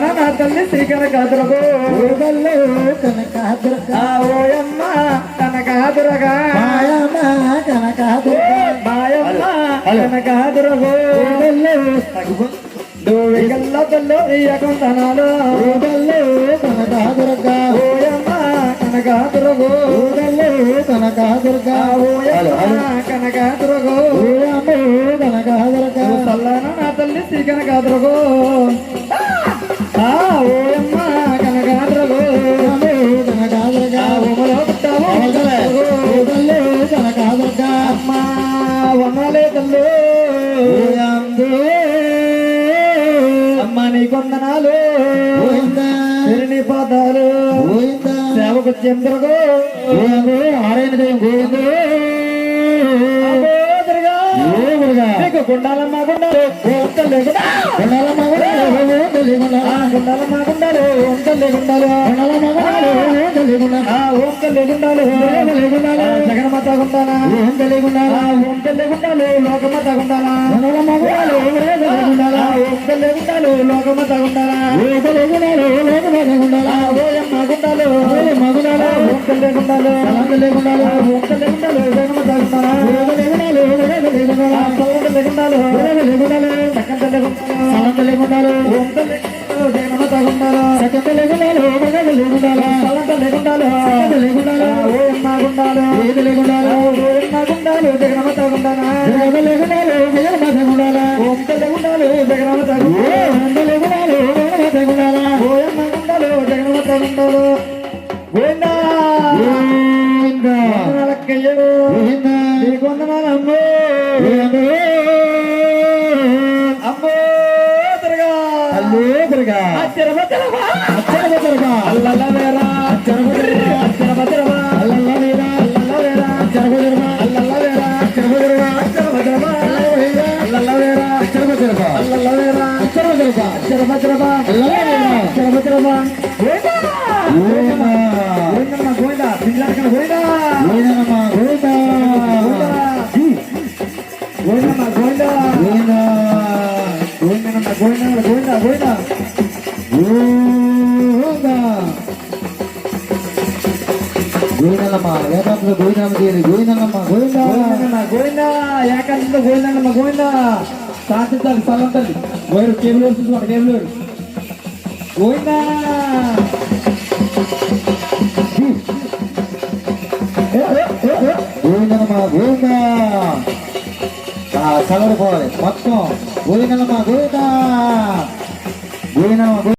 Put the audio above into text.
నా తల్లి శ్రీకర కాదురగో ఓయమ్మ కనకాదురగా మాయమ్మ కనకాదురగో దోవిగల్ల తల్లు ఇయకుందనాలు కనకాదురగా ఓయమ్మ కనకాదురగో కనకాదురగా ఓయమ్మ కనకాదురగో కనకాదురగా సల్లన నా తల్లి శ్రీ కనకాదురగో ఓయమ్మ కనకాదురగో కనకాదురగా ఓమలో పుట్టావు కనకాదురగా అమ్మ వనాలే తల్లు అమ్మ నీ కొందనాలు నీ పాదాలు సేవకు చంద్రగో ఆరైన గోవిందు గుండాలమ్మ గుండాలు గుండాలమ్మ గుండాలమ్మ గుండాలు ఒంటలే గుండాలు గుండాలు జగన్మాత గుండాలా ఒంటలే గుండాలు లోకమాత గుండాలా ఒంటలే గుండాలు లోకమాత గుండాలా ఓయమ్మ గుండాలు ఒంటలే గుండాలు ఒంటలే గుండాలు జగన్మాత గుండాలా గోవిందమ్మ వేదాంతలో గోవిందమ్మ చేయాలి గోవిందమ్మ గోవింద ఏకాంతంలో గోవిందమ్మ గోవింద సాధించాలి స్థలం తల్లి వైరు కేబుల్ చూసుకోండి కేబుల్ గోవింద గోవిందమ్మ గోవింద సగడు పోవాలి మొత్తం గోవిందమ్మ గోవింద గోవిందమ్మ